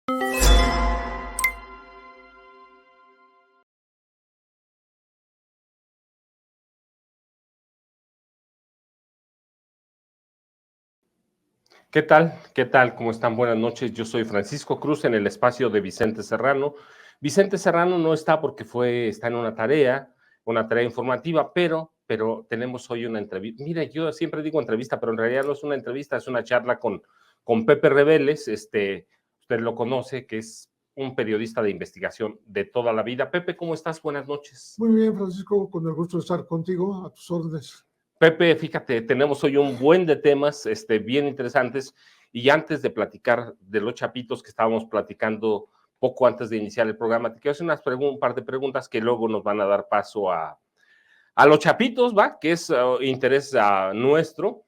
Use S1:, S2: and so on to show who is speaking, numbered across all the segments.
S1: ¿Qué tal? ¿Qué tal? ¿Cómo están? Buenas noches. Yo soy Francisco Cruz en el espacio de Vicente Serrano. Vicente Serrano no está porque está en una tarea informativa, pero tenemos hoy una entrevista. Mira, yo siempre digo entrevista, pero en realidad no es una entrevista, es una charla con Pepe Rebeles. Usted lo conoce, que es un periodista de investigación de toda la vida. Pepe, ¿cómo estás? Buenas noches.
S2: Muy bien, Francisco, con el gusto de estar contigo, a tus órdenes.
S1: Pepe, fíjate, tenemos hoy un buen de temas bien interesantes, y antes de platicar de los chapitos que estábamos platicando poco antes de iniciar el programa, te quiero hacer un par de preguntas que luego nos van a dar paso a los chapitos, ¿va? Que es interés nuestro.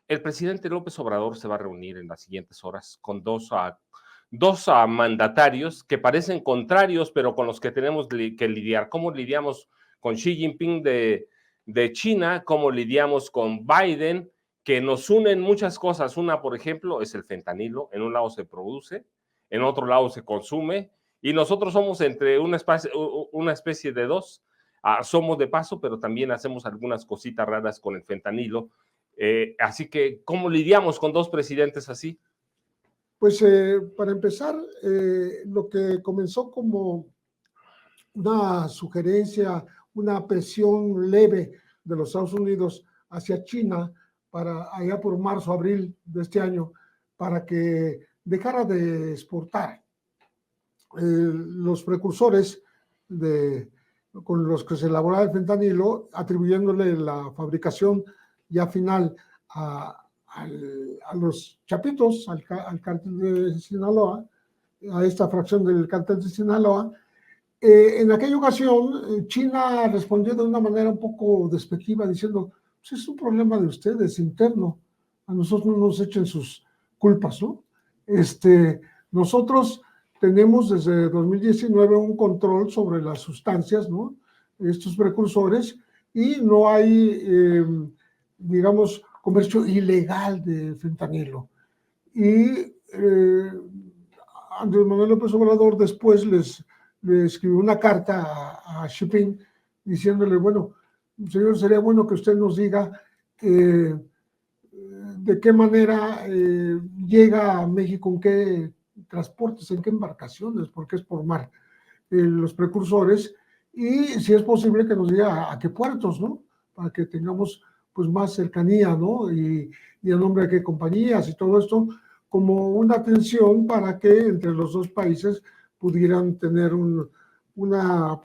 S1: El presidente López Obrador se va a reunir en las siguientes horas con dos mandatarios que parecen contrarios, pero con los que tenemos que lidiar. ¿Cómo lidiamos con Xi Jinping de China? ¿Cómo lidiamos con Biden? Que nos unen muchas cosas. Una, por ejemplo, es el fentanilo. En un lado se produce, en otro lado se consume, y nosotros somos entre una especie de dos. Somos de paso, pero también hacemos algunas cositas raras con el fentanilo. Así que, ¿cómo lidiamos con dos presidentes así?
S2: Pues para empezar, lo que comenzó como una sugerencia, una presión leve de los Estados Unidos hacia China para allá por marzo, abril de este año, para que dejara de exportar los precursores con los que se elaboraba el fentanilo, atribuyéndole la fabricación ya final a los chapitos, al cártel de Sinaloa, a esta fracción del cártel de Sinaloa. En aquella ocasión, China respondió de una manera un poco despectiva, diciendo, pues es un problema de ustedes, interno, a nosotros no nos echen sus culpas, ¿no? Nosotros tenemos desde 2019 un control sobre las sustancias, ¿no? Estos precursores, y no hay, digamos, comercio ilegal de fentanilo. Y Andrés Manuel López Obrador después le escribió una carta a Xi Jinping diciéndole, bueno, señor, sería bueno que usted nos diga de qué manera llega a México, en qué transportes, en qué embarcaciones, porque es por mar, los precursores, y si es posible que nos diga a qué puertos, ¿no? Para que tengamos pues más cercanía, ¿no? Y el nombre de qué compañías y todo esto, como una atención para que entre los dos países pudieran tener una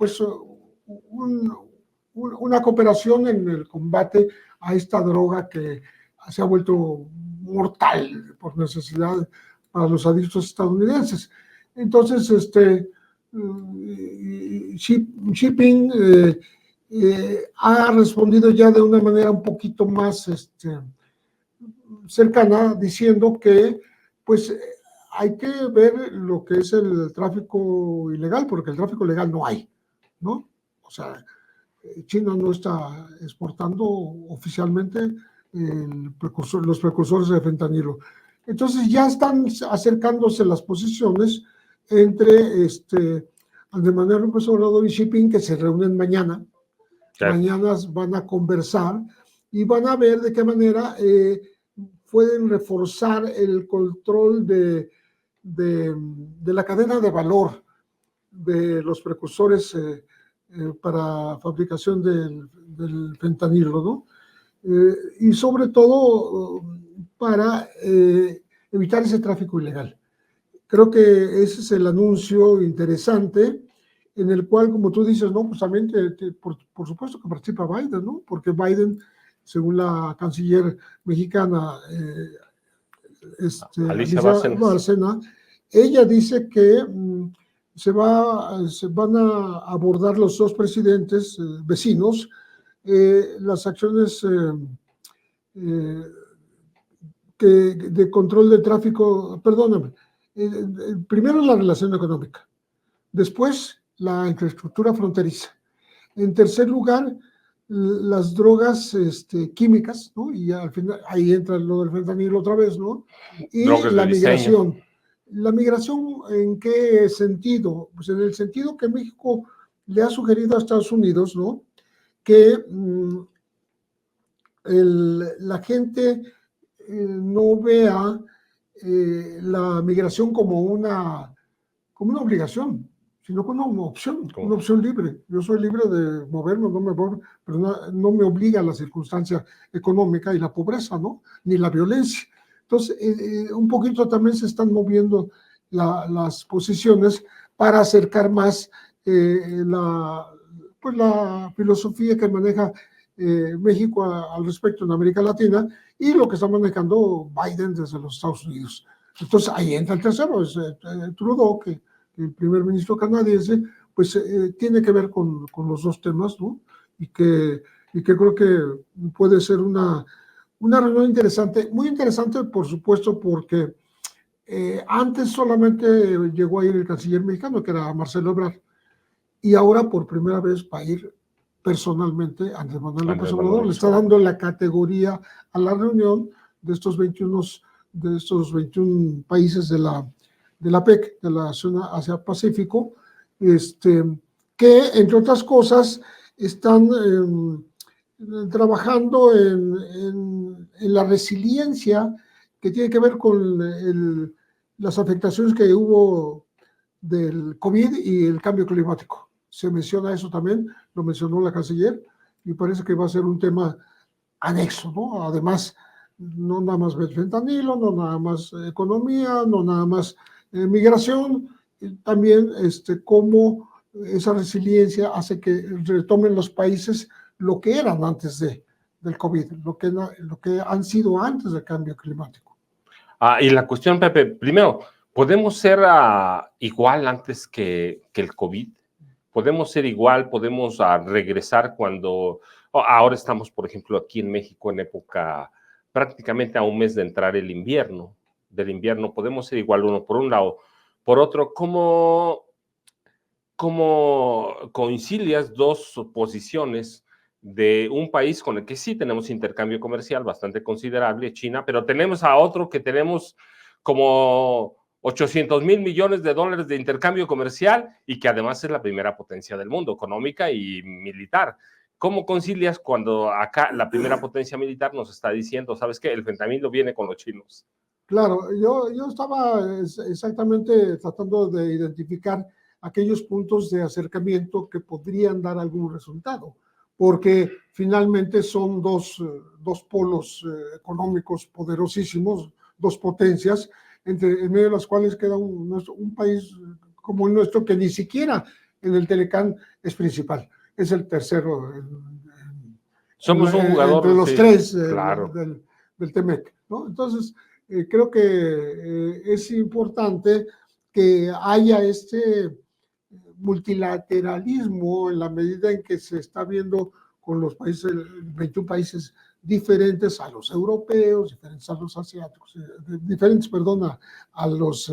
S2: cooperación en el combate a esta droga que se ha vuelto mortal por necesidad para los adictos estadounidenses. Entonces, Xi Jinping ha respondido ya de una manera un poquito más cercana, diciendo que pues hay que ver lo que es el tráfico ilegal, porque el tráfico legal no hay, ¿no? O sea, China no está exportando oficialmente los precursores de fentanilo. Entonces ya están acercándose las posiciones entre Andrés Manuel López Obrador y Xi Jinping, que se reúnen mañana. Claro. Mañana van a conversar y van a ver de qué manera pueden reforzar el control de la cadena de valor de los precursores para fabricación del fentanilo, ¿no? Y sobre todo para evitar ese tráfico ilegal. Creo que ese es el anuncio interesante en el cual, como tú dices, ¿no? Pues también por supuesto que participa Biden, ¿no? Porque Biden, según la canciller mexicana Alicia Bárcena, ella dice que se van a abordar los dos presidentes vecinos las acciones de control de tráfico, perdóname, primero la relación económica, después la infraestructura fronteriza, en tercer lugar las drogas químicas, ¿no? Y al final ahí entra lo del fentanilo otra vez, ¿no? Y drogas la migración. La migración, ¿en qué sentido? Pues en el sentido que México le ha sugerido a Estados Unidos, ¿no? Que la gente no vea la migración como una obligación, sino como una opción libre. Yo soy libre de moverme, no me muevo, pero no me obliga a la circunstancia económica y la pobreza, ¿no? Ni la violencia. Entonces, un poquito también se están moviendo las posiciones para acercar más pues la filosofía que maneja México al respecto en América Latina y lo que está manejando Biden desde los Estados Unidos. Entonces, ahí entra el tercero, es Trudeau, que el primer ministro canadiense, pues tiene que ver con los dos temas, ¿no? Y que creo que puede ser una reunión interesante, muy interesante, por supuesto, porque antes solamente llegó a ir el canciller mexicano, que era Marcelo Ebrard, y ahora por primera vez va a ir personalmente Andrés Manuel López Obrador, le está dando la categoría a la reunión de estos 21 países de la PEC, de la zona Asia-Pacífico, que entre otras cosas están trabajando en la resiliencia que tiene que ver con las afectaciones que hubo del COVID y el cambio climático. Se menciona eso también, lo mencionó la canciller, y parece que va a ser un tema anexo, ¿no? Además, no nada más fentanilo, no nada más economía, no nada más migración, también cómo esa resiliencia hace que retomen los países lo que eran antes del COVID, lo que han sido antes del cambio climático.
S1: Y la cuestión, Pepe, primero, ¿podemos ser igual antes que el COVID? ¿Podemos ser igual? ¿Podemos regresar cuando... ahora estamos, por ejemplo, aquí en México en época prácticamente a un mes de entrar el invierno, del invierno? ¿Podemos ser igual uno por un lado? Por otro, ¿cómo concilias dos posiciones de un país con el que sí tenemos intercambio comercial bastante considerable, China, pero tenemos a otro que tenemos como 800,000 millones de dólares de intercambio comercial y que además es la primera potencia del mundo, económica y militar? ¿Cómo concilias cuando acá la primera potencia militar nos está diciendo, ¿sabes qué? El fentanilo viene con los chinos.
S2: Claro, yo estaba exactamente tratando de identificar aquellos puntos de acercamiento que podrían dar algún resultado, porque finalmente son dos polos económicos poderosísimos, dos potencias, en medio de las cuales queda un país como el nuestro que ni siquiera en el Telecán es principal, es el tercero.
S1: Somos un jugador
S2: entre los tres
S1: claro.
S2: del TEMEC, ¿no? Entonces, creo que es importante que haya multilateralismo en la medida en que se está viendo con los países, 21 países diferentes a los europeos, diferentes a los asiáticos, diferentes, perdón, a los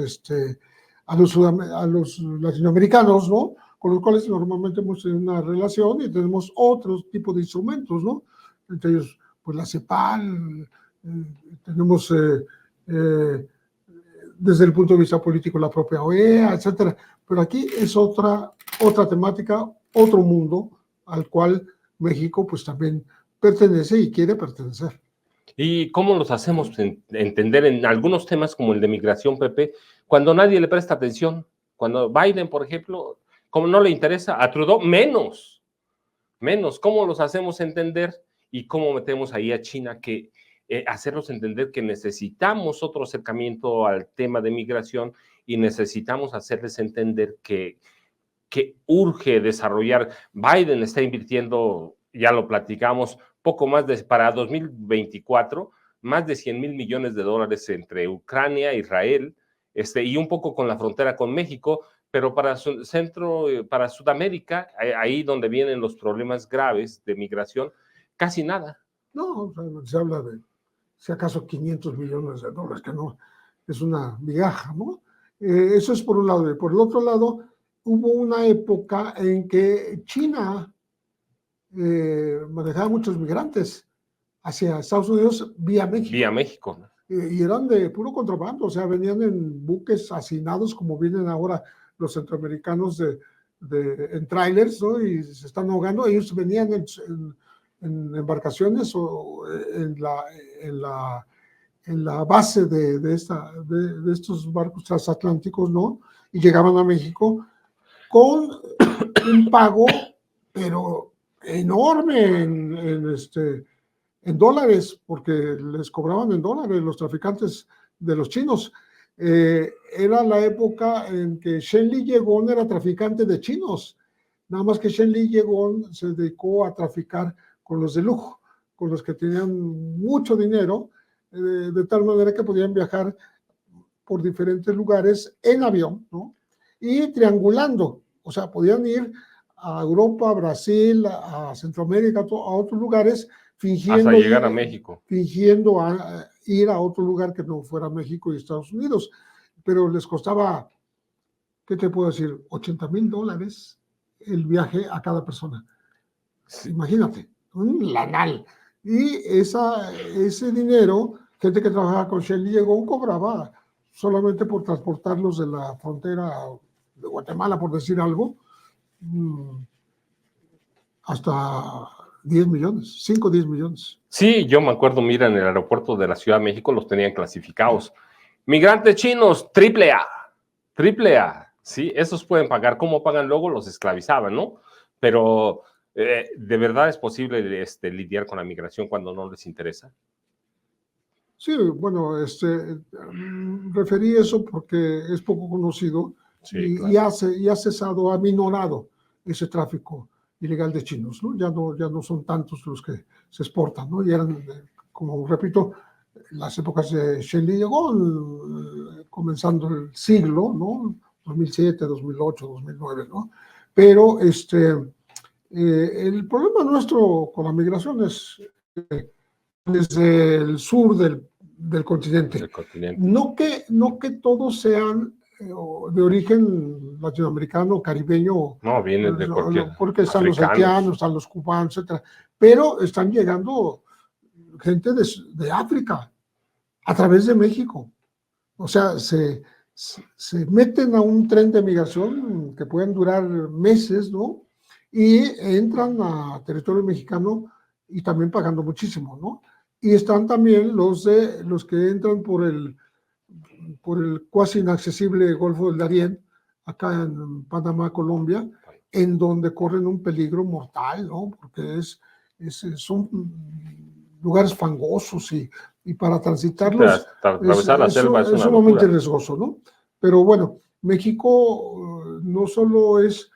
S2: latinoamericanos, ¿no? Con los cuales normalmente hemos tenido una relación y tenemos otros tipos de instrumentos, ¿no? Entre ellos, pues la CEPAL, tenemos desde el punto de vista político la propia OEA, etcétera. Pero aquí es otra temática, otro mundo al cual México pues también pertenece y quiere pertenecer.
S1: ¿Y cómo los hacemos entender en algunos temas como el de migración, Pepe, cuando nadie le presta atención? Cuando Biden, por ejemplo, como no le interesa, a Trudeau menos. ¿Cómo los hacemos entender y cómo metemos ahí a China que hacerlos entender que necesitamos otro acercamiento al tema de migración y necesitamos hacerles entender que urge desarrollar? Biden está invirtiendo, ya lo platicamos, poco más para 2024, más de 100,000 millones de dólares entre Ucrania, Israel, y un poco con la frontera con México, pero para para Sudamérica, ahí donde vienen los problemas graves de migración, casi nada.
S2: No, o sea, se habla de, si acaso, 500 millones de dólares, que no, es una migaja, ¿no? Eso es por un lado. Y por el otro lado, hubo una época en que China manejaba muchos migrantes hacia Estados Unidos vía México.
S1: Vía México.
S2: y eran de puro contrabando, o sea, venían en buques hacinados como vienen ahora los centroamericanos en trailers, ¿no? Y se están ahogando, ellos venían en embarcaciones o en la base de estos barcos transatlánticos, ¿no? Y llegaban a México con un pago, pero enorme en dólares, porque les cobraban en dólares los traficantes de los chinos. Era la época en que Shen Li Yegon era traficante de chinos, nada más que Shen Li Yegon se dedicó a traficar con los de lujo, con los que tenían mucho dinero, de tal manera que podían viajar por diferentes lugares en avión, ¿no? Y triangulando, o sea, podían ir a Europa, a Brasil, a Centroamérica, a otros lugares,
S1: hasta llegar a México.
S2: fingiendo ir a otro lugar que no fuera México y Estados Unidos, pero les costaba, ¿qué te puedo decir? $80,000 el viaje a cada persona. Sí. Imagínate, un lanal. Y ese dinero, gente que trabajaba con Shell llegó, cobraba solamente por transportarlos de la frontera de Guatemala, por decir algo, hasta 10 millones, 5 o 10 millones.
S1: Sí, yo me acuerdo, mira, en el aeropuerto de la Ciudad de México los tenían clasificados. Migrantes chinos, AAA, sí, esos pueden pagar. ¿Cómo pagan luego? Los esclavizaban, ¿no? Pero, ¿de verdad es posible lidiar con la migración cuando no les interesa?
S2: Sí, bueno, referí eso porque es poco conocido, sí, y ha cesado, ha minorado ese tráfico ilegal de chinos, ¿no? Ya no son tantos los que se exportan, ¿no? Y eran, como repito, las épocas de Shen Li Yegon, comenzando el siglo, ¿no? 2007, 2008, 2009, ¿no? Pero el problema nuestro con la migración es desde el sur del continente. No que todos sean de origen latinoamericano, caribeño.
S1: No, vienen de cualquier.
S2: Porque están los haitianos, están los cubanos, etcétera. Pero están llegando gente de África a través de México. O sea, se meten a un tren de migración que pueden durar meses, ¿no? Y entran a territorio mexicano y también pagando muchísimo, ¿no? Y están también los que entran por el cuasi inaccesible Golfo del Darién, acá en Panamá, Colombia, en donde corren un peligro mortal, ¿no? Porque son lugares fangosos y para transitarlos
S1: atravesar la selva es
S2: sumamente riesgoso, ¿no? Pero bueno, México no solo es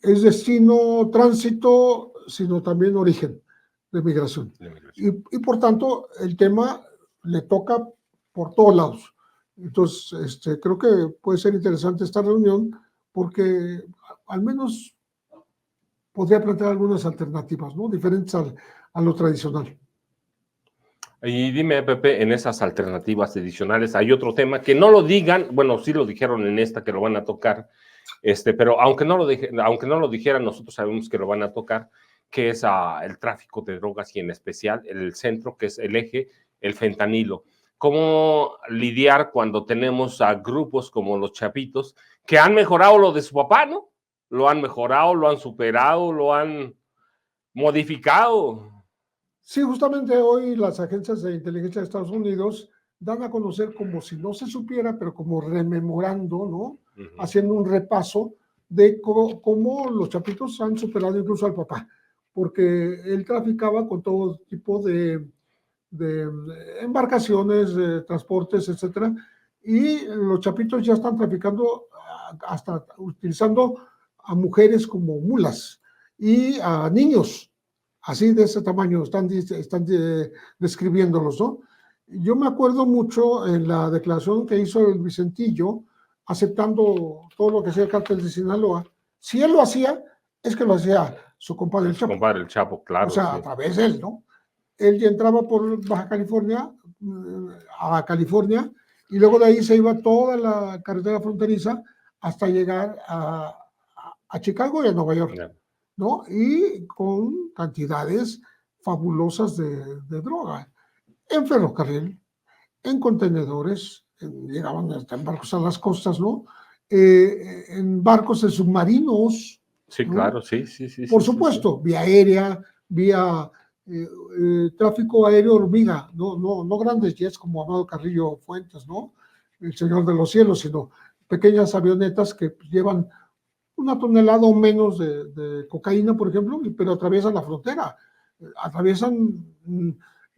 S2: destino, tránsito, sino también origen de migración. Y por tanto, el tema le toca por todos lados. Entonces, creo que puede ser interesante esta reunión porque al menos podría plantear algunas alternativas, ¿no? Diferentes a lo tradicional.
S1: Y dime, Pepe, en esas alternativas adicionales hay otro tema que no lo digan, bueno, sí lo dijeron en esta que lo van a tocar, pero aunque no lo dijeran, nosotros sabemos que lo van a tocar, que es el tráfico de drogas y en especial el centro, que es el eje, el fentanilo. ¿Cómo lidiar cuando tenemos a grupos como los Chapitos que han mejorado lo de su papá, ¿no? Lo han mejorado, lo han superado, lo han modificado.
S2: Sí, justamente hoy las agencias de inteligencia de Estados Unidos dan a conocer como si no se supiera, pero como rememorando, ¿no? Haciendo un repaso de cómo los Chapitos han superado incluso al papá, porque él traficaba con todo tipo de embarcaciones, de transportes, etcétera, y los Chapitos ya están traficando hasta utilizando a mujeres como mulas y a niños, así de ese tamaño, están describiéndolos, ¿no? Yo me acuerdo mucho en la declaración que hizo el Vicentillo, aceptando todo lo que hacía el cártel de Sinaloa. Si él lo hacía, es que lo hacía su compadre el Chapo.
S1: Su compadre el Chapo, claro.
S2: O sea, sí, a través de él, ¿no? Él ya entraba por Baja California, a California, y luego de ahí se iba toda la carretera fronteriza hasta llegar a Chicago y a Nueva York, ¿no? Y con cantidades fabulosas de droga. en ferrocarril, en contenedores, llegaban hasta en barcos a las costas, ¿no? En barcos, en submarinos.
S1: Sí,
S2: ¿no?
S1: claro, sí.
S2: Por
S1: Sí,
S2: supuesto, vía aérea, vía tráfico aéreo hormiga, no grandes jets como Amado Carrillo Fuentes, ¿no? El Señor de los Cielos, sino pequeñas avionetas que llevan 1 tonelada o menos de cocaína, por ejemplo, pero atraviesan la frontera, atraviesan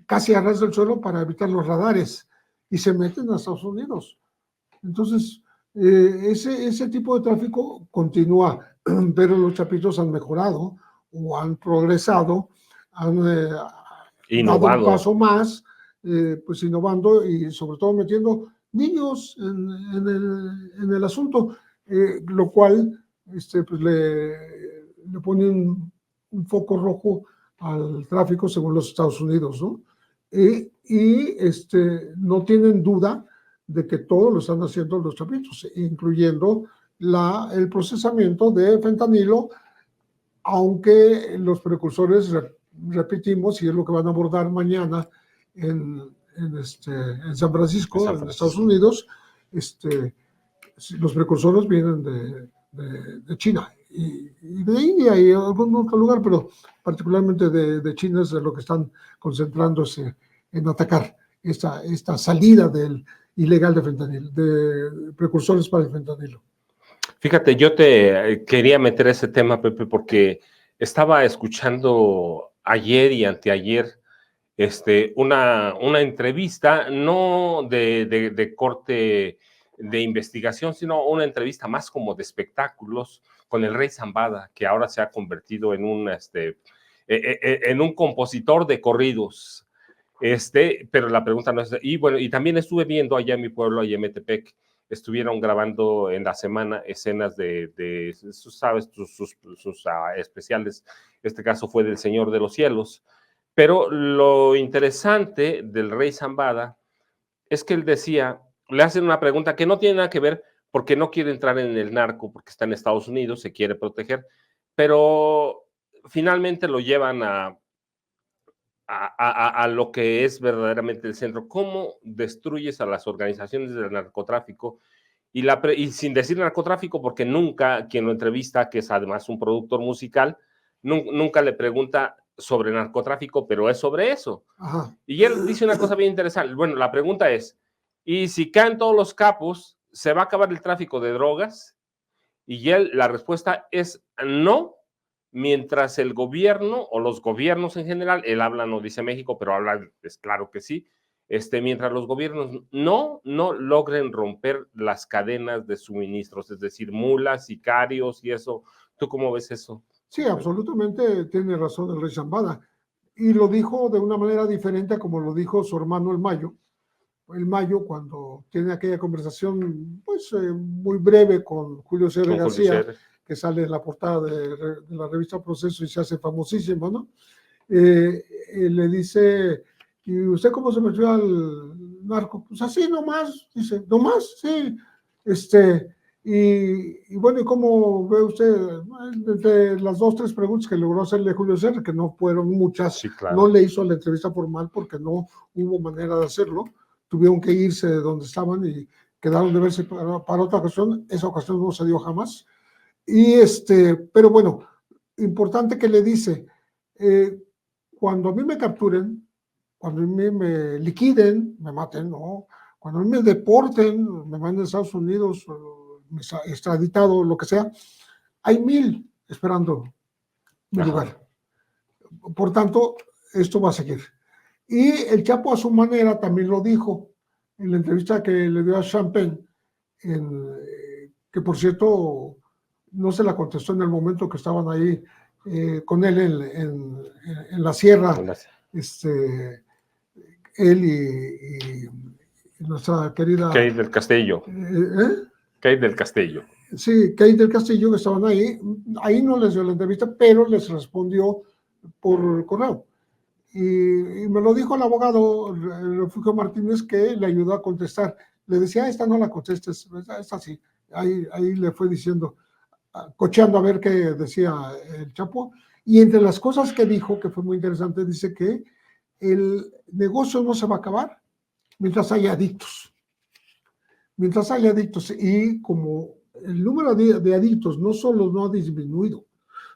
S2: casi a ras del suelo para evitar los radares y se meten a Estados Unidos. Entonces, ese tipo de tráfico continúa, pero los chapitos han mejorado o han progresado, han dado un
S1: innovado.
S2: paso más, pues innovando y sobre todo metiendo niños en el asunto, lo cual pues le pone un foco rojo al tráfico según los Estados Unidos, ¿no? Y no tienen duda de que todo lo están haciendo los chapitos, incluyendo el procesamiento de fentanilo, aunque los precursores, repetimos, y es lo que van a abordar mañana en San Francisco, en Estados Unidos, los precursores vienen de China y de India y algún otro lugar, pero particularmente de China es de lo que están concentrándose en atacar esta salida del ilegal de fentanilo, de precursores para el fentanilo.
S1: Fíjate, yo te quería meter ese tema, Pepe, porque estaba escuchando ayer y anteayer una entrevista, no de corte de investigación, sino una entrevista más como de espectáculos con el Rey Zambada, que ahora se ha convertido en en un compositor de corridos. Pero la pregunta no es, y bueno, y también estuve viendo allá en mi pueblo, allá en Metepec, estuvieron grabando en la semana escenas sabes, sus especiales. Este caso fue del Señor de los Cielos. Pero lo interesante del Rey Zambada es que él decía, le hacen una pregunta que no tiene nada que ver porque no quiere entrar en el narco, porque está en Estados Unidos, se quiere proteger, pero finalmente lo llevan a lo que es verdaderamente el centro. ¿Cómo destruyes a las organizaciones del narcotráfico? Y sin decir narcotráfico, porque nunca quien lo entrevista, que es además un productor musical, nunca le pregunta sobre narcotráfico, pero es sobre eso.
S2: Ajá.
S1: Y él dice una cosa bien interesante. Bueno, la pregunta es, ¿y si caen todos los capos, se va a acabar el tráfico de drogas? Y la respuesta es no, mientras el gobierno o los gobiernos en general, él habla, no dice México, pero habla, es claro que sí, mientras los gobiernos no logren romper las cadenas de suministros, es decir, mulas, sicarios y eso. ¿Tú cómo ves eso?
S2: Sí, absolutamente tiene razón el Rey Zambada. Y lo dijo de una manera diferente a como lo dijo su hermano el Mayo. El Mayo, cuando tiene aquella conversación pues muy breve con Julio César García, que sale en la portada de la revista Proceso y se hace famosísimo, ¿no? Le dice, ¿y usted cómo se metió al narco? Pues así nomás, dice, nomás, sí. Y bueno, ¿y cómo ve usted? Entre las 2-3 preguntas que logró hacerle Julio César, que no fueron muchas,
S1: sí, claro.
S2: No le hizo la entrevista formal porque no hubo manera de hacerlo, tuvieron que irse de donde estaban y quedaron de verse para otra ocasión, esa ocasión no se dio jamás. Pero bueno, importante que le dice, cuando a mí me capturen, cuando a mí me liquiden, me maten, ¿no? Cuando a mí me deporten, me manden a Estados Unidos, extraditado, lo que sea, hay 1000 esperando mi lugar. Por tanto, esto va a seguir. Y el Chapo a su manera también lo dijo en la entrevista que le dio a Champagne, que por cierto no se la contestó en el momento que estaban ahí con él en la sierra, él y nuestra querida
S1: Kate del Castillo. Kate del Castillo.
S2: Sí, Kate del Castillo, que estaban ahí no les dio la entrevista, pero les respondió por correo. Y me lo dijo el abogado Refugio Martínez, que le ayudó a contestar. Le decía, esta no la contestes, esta sí. Ahí le fue diciendo, cocheando a ver qué decía el Chapo. Y entre las cosas que dijo, que fue muy interesante, dice que el negocio no se va a acabar mientras haya adictos. Mientras haya adictos, y como el número de adictos no solo no ha disminuido,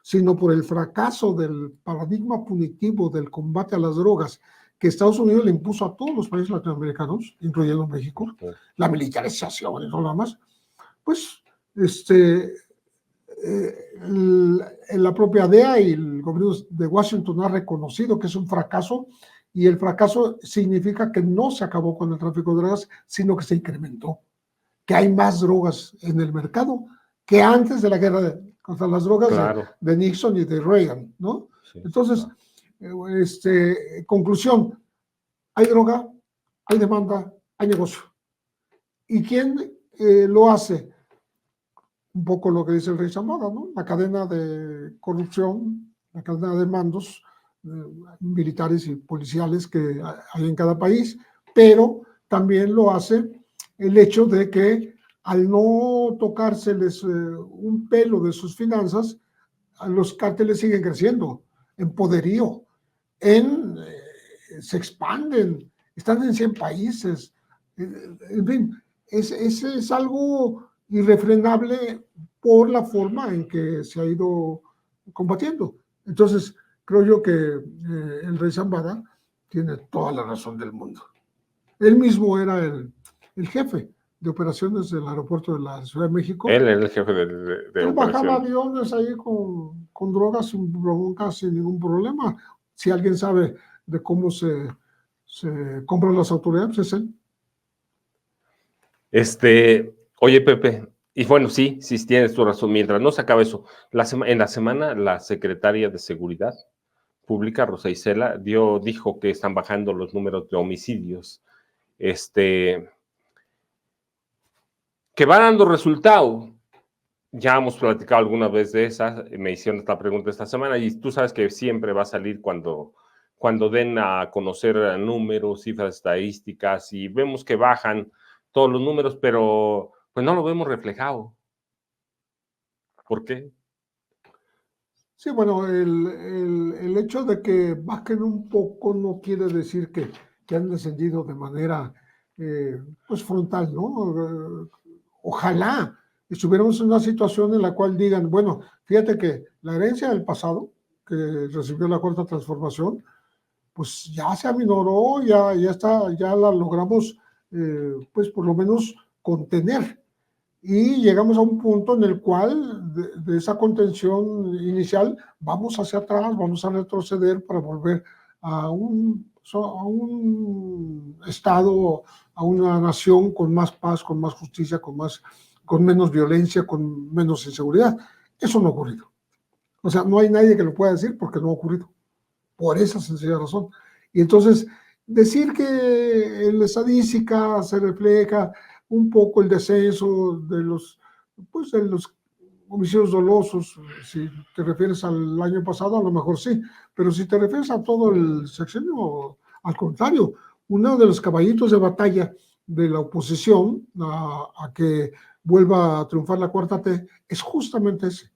S2: sino por el fracaso del paradigma punitivo del combate a las drogas que Estados Unidos le impuso a todos los países latinoamericanos, incluyendo México, la militarización y todo lo demás, pues la propia DEA y el gobierno de Washington ha reconocido que es un fracaso, y el fracaso significa que no se acabó con el tráfico de drogas, sino que se incrementó, que hay más drogas en el mercado que antes de la guerra contra las drogas,
S1: claro,
S2: de Nixon y de Reagan, ¿no?
S1: sí,
S2: Entonces,
S1: claro.
S2: conclusión, hay droga, hay demanda, hay negocio. ¿Y quién lo hace? Un poco lo que dice el rey Zamora, ¿no? La cadena de corrupción, la cadena de mandos militares y policiales que hay en cada país, pero también lo hace el hecho de que al no tocárseles un pelo de sus finanzas, los cárteles siguen creciendo en poderío, se expanden, están en 100 países, en fin, ese es algo irrefrenable por la forma en que se ha ido combatiendo. Entonces, creo yo que el rey Zambada tiene toda la razón del mundo. Él mismo era el jefe de operaciones del aeropuerto de la Ciudad de México.
S1: Él era el jefe de
S2: Él bajaba
S1: operación.
S2: aviones ahí con drogas sin bronca, sin ningún problema. Si alguien sabe de cómo se compran las autoridades, es él.
S1: Oye, Pepe, y bueno, sí, sí tienes tu razón. Mientras no se acabe eso, en la semana la secretaria de Seguridad Pública, Rosa Isela, dijo que están bajando los números de homicidios, que va dando resultado. Ya hemos platicado alguna vez de esa, me hicieron esta pregunta esta semana, y tú sabes que siempre va a salir cuando den a conocer números, cifras estadísticas, y vemos que bajan todos los números, pero pues no lo vemos reflejado. ¿Por qué?
S2: Sí, bueno, el hecho de que bajen un poco no quiere decir que han descendido de manera pues frontal, ¿no? Ojalá estuviéramos en una situación en la cual digan, bueno, fíjate que la herencia del pasado, que recibió la Cuarta Transformación, pues ya se aminoró, ya está, ya la logramos, pues por lo menos contener. Y llegamos a un punto en el cual de esa contención inicial vamos hacia atrás, vamos a retroceder para volver a un estado, a una nación con más paz, con más justicia, con menos violencia, con menos inseguridad. Eso no ha ocurrido. O sea, no hay nadie que lo pueda decir porque no ha ocurrido, por esa sencilla razón. Y entonces, decir que en la estadística se refleja un poco el descenso de los homicidios dolosos, si te refieres al año pasado, a lo mejor sí, pero si te refieres a todo el sexenio, al contrario, uno de los caballitos de batalla de la oposición a que vuelva a triunfar la cuarta T es justamente ese,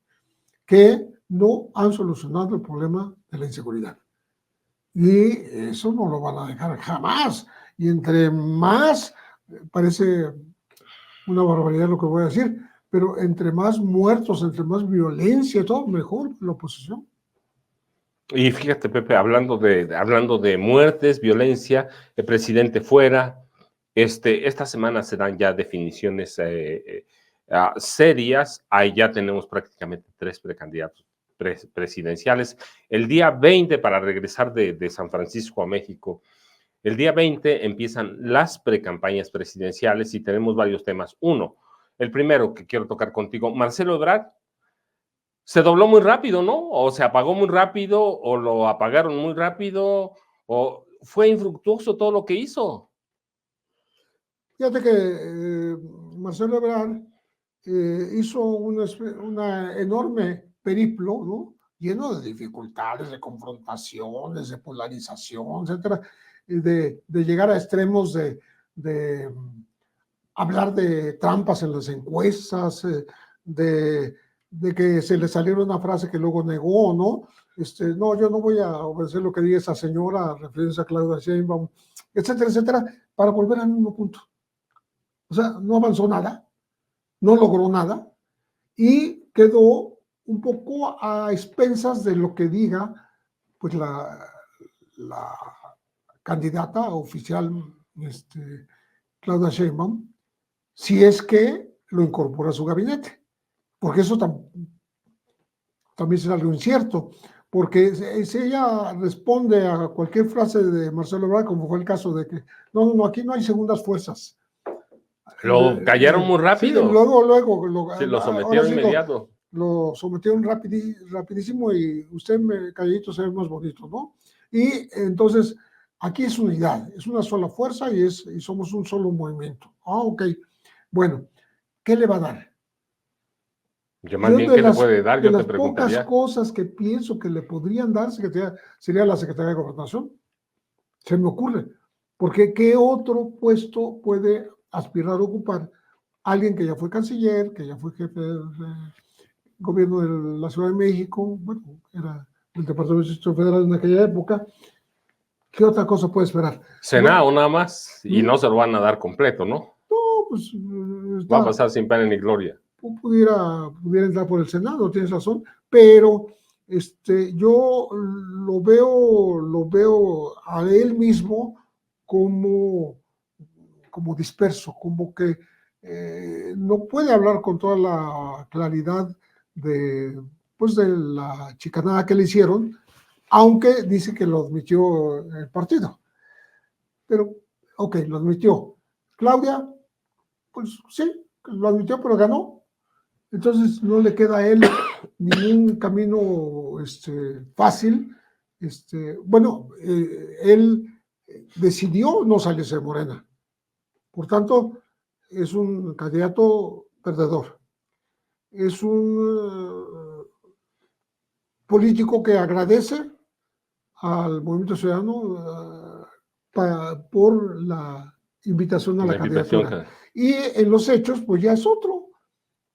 S2: que no han solucionado el problema de la inseguridad. Y eso no lo van a dejar jamás. Y entre más, parece una barbaridad lo que voy a decir, pero entre más muertos, entre más violencia, todo mejor la oposición.
S1: Y fíjate, Pepe, hablando de muertes, violencia, el presidente fuera, esta semana se dan ya definiciones serias. Ahí ya tenemos prácticamente 3 precandidatos presidenciales. El día 20, para regresar de San Francisco a México, el día 20 empiezan las precampañas presidenciales y tenemos varios temas. Uno, el primero que quiero tocar contigo, Marcelo Ebrard se dobló muy rápido, ¿no? O se apagó muy rápido, o lo apagaron muy rápido, o fue infructuoso todo lo que hizo.
S2: Fíjate que Marcelo Ebrard hizo una enorme periplo, ¿no? Lleno de dificultades, de confrontaciones, de polarización, etcétera, de llegar a extremos de hablar de trampas en las encuestas, de que se le saliera una frase que luego negó, ¿no? no, yo no voy a obedecer lo que diga esa señora, refiriéndose a Claudia Sheinbaum, etcétera, etcétera, para volver al mismo punto. O sea, no avanzó nada, no logró nada y quedó un poco a expensas de lo que diga pues la candidata oficial Claudia Sheinbaum, si es que lo incorpora a su gabinete, porque eso también será algo incierto, porque si ella responde a cualquier frase de Marcelo Ebrard, como fue el caso de que, no, aquí no hay segundas fuerzas.
S1: Lo callaron muy rápido.
S2: Sí, luego.
S1: Sí, lo sometieron inmediato.
S2: Lo sometieron rapidísimo y usted calladito se ve más bonito, ¿no? Y entonces, aquí es unidad, es una sola fuerza y somos un solo movimiento. Ok. Bueno, ¿qué le va a dar?
S1: Yo más bien, ¿qué le puede dar?
S2: De
S1: Yo
S2: las
S1: te
S2: pocas
S1: preguntaría.
S2: cosas que pienso que le podrían dar sería la Secretaría de Gobernación. Se me ocurre. Porque ¿qué otro puesto puede aspirar a ocupar alguien que ya fue canciller, que ya fue jefe del gobierno de la Ciudad de México, bueno, era el Departamento de Distrito Federal en aquella época? ¿Qué otra cosa puede esperar?
S1: Senado nada más, y no se lo van a dar completo, ¿no?
S2: No, pues
S1: va a pasar sin pena ni gloria.
S2: Pudiera entrar por el Senado, tienes razón, pero yo lo veo a él mismo como disperso, como que no puede hablar con toda la claridad de la chicanada que le hicieron, aunque dice que lo admitió el partido. Pero, ok, lo admitió. Claudia, pues sí, lo admitió, pero ganó. Entonces no le queda a él ningún camino fácil. Bueno, él decidió no salirse de Morena. Por tanto, es un candidato perdedor. Es un político que agradece al Movimiento Ciudadano por la invitación a la candidatura. Y en los hechos, pues ya es otro.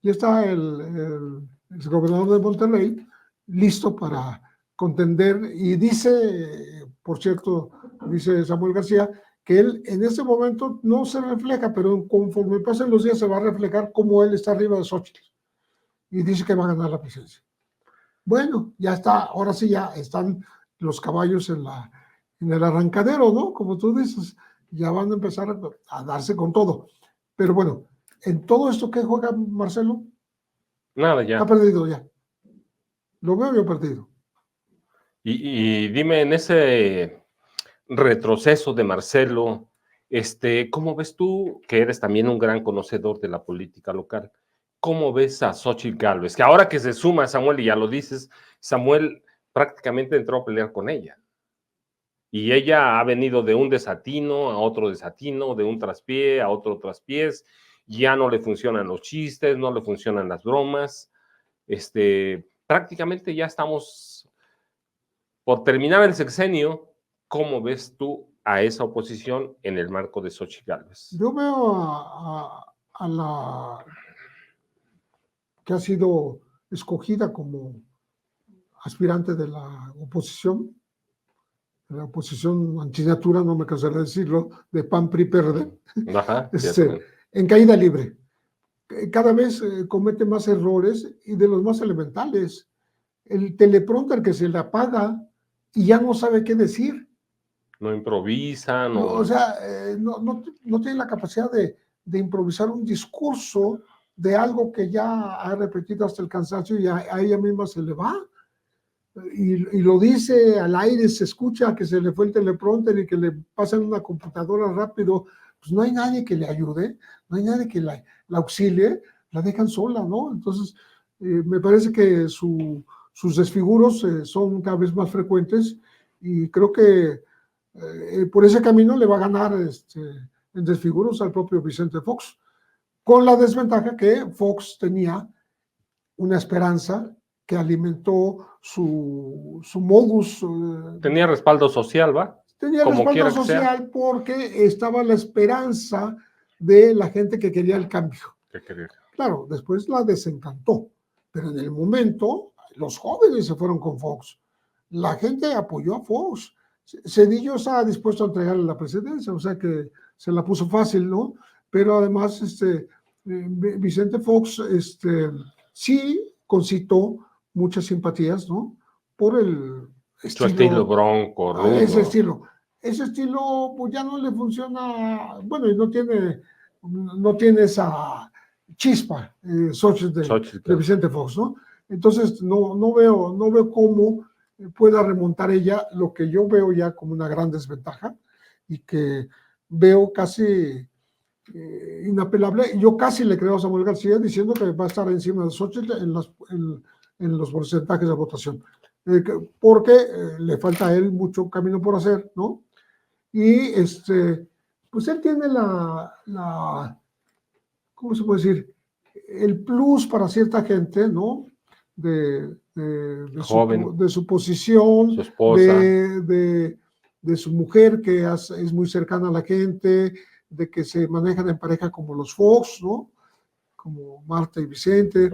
S2: Ya está el gobernador de Monterrey listo para contender y dice, por cierto, dice Samuel García, que él en este momento no se refleja, pero conforme pasen los días se va a reflejar cómo él está arriba de Xochitl y dice que va a ganar la presidencia. Bueno, ya está, ahora sí ya están los caballos en el arrancadero, ¿no? Como tú dices, ya van a empezar a darse con todo. Pero bueno, en todo esto que juega Marcelo,
S1: nada, ya.
S2: ha perdido ya. Lo veo yo perdido.
S1: Y dime, en ese retroceso de Marcelo, ¿cómo ves tú, que eres también un gran conocedor de la política local? ¿Cómo ves a Xochitl Gálvez? Que ahora que se suma Samuel, y ya lo dices, Samuel prácticamente entró a pelear con ella. Y ella ha venido de un desatino a otro desatino, de un traspié a otro traspiés, ya no le funcionan los chistes, no le funcionan las bromas, prácticamente ya estamos por terminar el sexenio. ¿Cómo ves tú a esa oposición en el marco de Xochitl Gálvez?
S2: Yo veo a la que ha sido escogida como aspirante de la oposición antinatura, no me cansaré de decirlo, de PAN, PRI, PRD,
S1: Ajá,
S2: en caída libre. Cada vez comete más errores y de los más elementales. El teleprompter que se le apaga y ya no sabe qué decir.
S1: No improvisa, no.
S2: O sea, no tiene la capacidad de improvisar un discurso de algo que ya ha repetido hasta el cansancio y a ella misma se le va. Y lo dice al aire, se escucha que se le fue el teleprompter y que le pasan una computadora rápido. Pues no hay nadie que le ayude, no hay nadie que la auxilie, la dejan sola, ¿no? Entonces, me parece que sus desfiguros son cada vez más frecuentes y creo que por ese camino le va a ganar en desfiguros al propio Vicente Fox, con la desventaja que Fox tenía una esperanza que alimentó su modus.
S1: Tenía respaldo social, ¿va?
S2: Tenía respaldo social porque estaba la esperanza de la gente que quería el cambio. Claro, después la desencantó, pero en el momento los jóvenes se fueron con Fox. la gente apoyó a Fox. Cedillo estaba dispuesto a entregarle la presidencia, o sea que se la puso fácil, ¿no? Pero además, Vicente Fox, sí concitó muchas simpatías, ¿no? Por el
S1: Su estilo
S2: estilo,
S1: bronco,
S2: ese
S1: rudo.
S2: estilo. Ese estilo, pues ya no le funciona, bueno, y no tiene esa chispa, Xochitl
S1: Xochitl,
S2: de
S1: claro.
S2: Vicente Fox, ¿no? Entonces, no veo cómo pueda remontar ella lo que yo veo ya como una gran desventaja y que veo casi inapelable. Yo casi le creo a Samuel García diciendo que va a estar encima de Xochitl en los porcentajes de votación, porque le falta a él mucho camino por hacer, ¿no? Y pues él tiene ¿cómo se puede decir? El plus para cierta gente, ¿no?
S1: Joven,
S2: De su posición,
S1: su esposa.
S2: de su mujer que es muy cercana a la gente, de que se manejan en pareja como los Fox, ¿no? Como Marta y Vicente.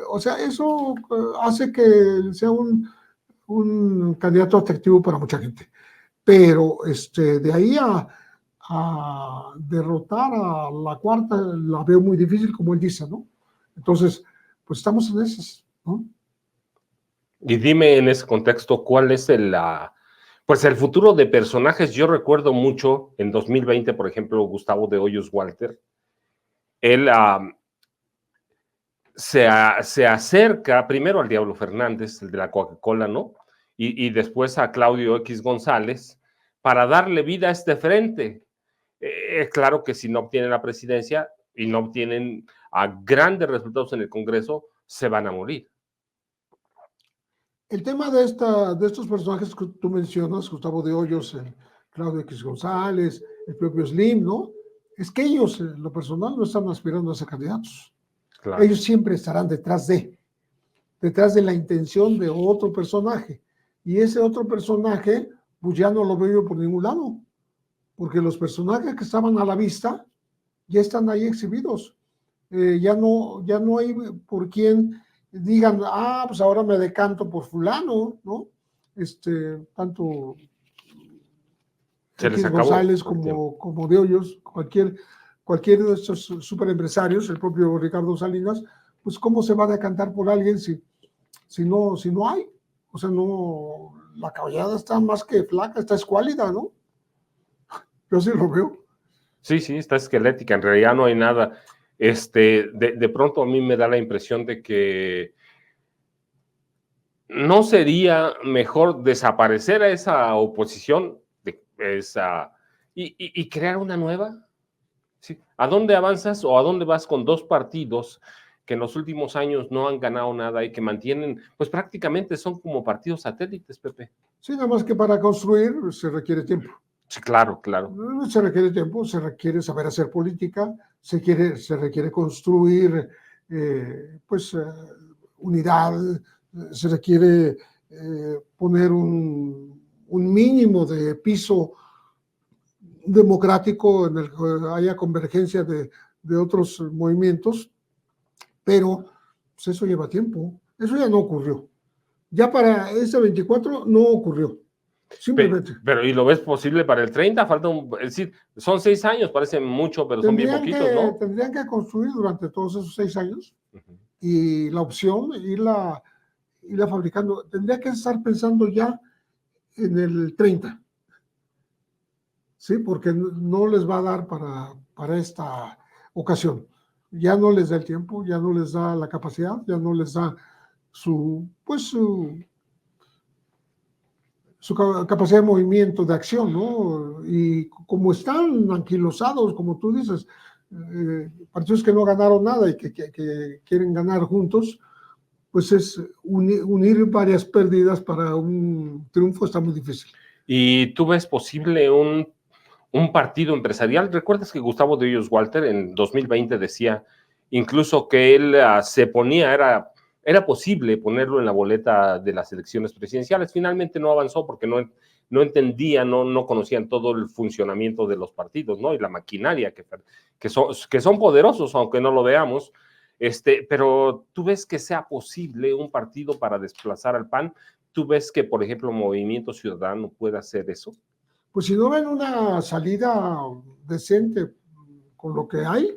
S2: O sea, eso hace que sea un candidato atractivo para mucha gente. Pero de ahí a derrotar a la cuarta la veo muy difícil, como él dice, ¿no? Entonces, pues estamos en esas, ¿no?
S1: Y dime en ese contexto, ¿cuál es pues el futuro de personajes? Yo recuerdo mucho en 2020, por ejemplo, Gustavo de Hoyos Walter. Él se acerca primero al Diablo Fernández, el de la Coca-Cola, ¿no? Y después a Claudio X González para darle vida a este frente. Claro que si no obtienen la presidencia y no obtienen grandes resultados en el Congreso, se van a morir.
S2: El tema de estos personajes que tú mencionas, Gustavo de Hoyos, Claudio X González, el propio Slim, ¿no? Es que ellos, en lo personal, no están aspirando a ser candidatos.
S1: Claro.
S2: Ellos siempre estarán detrás de la intención de otro personaje. Y ese otro personaje, pues ya no lo veo yo por ningún lado, porque los personajes que estaban a la vista ya están ahí exhibidos. Ya no hay por quien digan, pues ahora me decanto por fulano, ¿no? Tanto
S1: Se les
S2: X
S1: acabó
S2: González
S1: el tiempo.
S2: como de Hoyos, cualquier de estos superempresarios, el propio Ricardo Salinas, pues cómo se va a decantar por alguien si no hay. O sea, no, la caballada está más que flaca, está escuálida, ¿no? Yo sí lo veo.
S1: Sí, está esquelética, en realidad no hay nada. De pronto a mí me da la impresión de que no sería mejor desaparecer a esa oposición y crear una nueva. ¿Sí? ¿A dónde avanzas o a dónde vas con dos partidos que en los últimos años no han ganado nada y que mantienen, pues prácticamente son como partidos satélites, Pepe?
S2: Sí, nada más que para construir se requiere tiempo.
S1: Sí, claro.
S2: Se requiere tiempo, se requiere saber hacer política, se requiere construir, unidad, se requiere poner un mínimo de piso democrático en el que haya convergencia de otros movimientos, pero pues eso lleva tiempo. Eso ya no ocurrió. Ya para este 24 no ocurrió. Simplemente.
S1: Pero ¿y lo ves posible para el 30? Es decir, son 6 años, parece mucho, pero son bien poquitos, ¿no?
S2: Tendrían que construir durante todos esos 6 años y la opción, irla fabricando. Tendría que estar pensando ya en el 30. Sí, porque no les va a dar para esta ocasión. Ya no les da el tiempo, ya no les da la capacidad, ya no les da su capacidad de movimiento, de acción, ¿no? Y como están anquilosados, como tú dices, partidos que no ganaron nada y que quieren ganar juntos, pues es unir varias pérdidas para un triunfo está muy difícil.
S1: ¿Y tú ves posible un partido empresarial? ¿Recuerdas que Gustavo de Hoyos Walter en 2020 decía incluso que él se ponía, era posible ponerlo en la boleta de las elecciones presidenciales? Finalmente no avanzó porque no entendían, no conocían todo el funcionamiento de los partidos, ¿no? Y la maquinaria que son poderosos, aunque no lo veamos. Pero tú ves que sea posible un partido para desplazar al PAN, ¿Tú ves que, por ejemplo, Movimiento Ciudadano puede hacer eso?
S2: Pues si no ven una salida decente con lo que hay,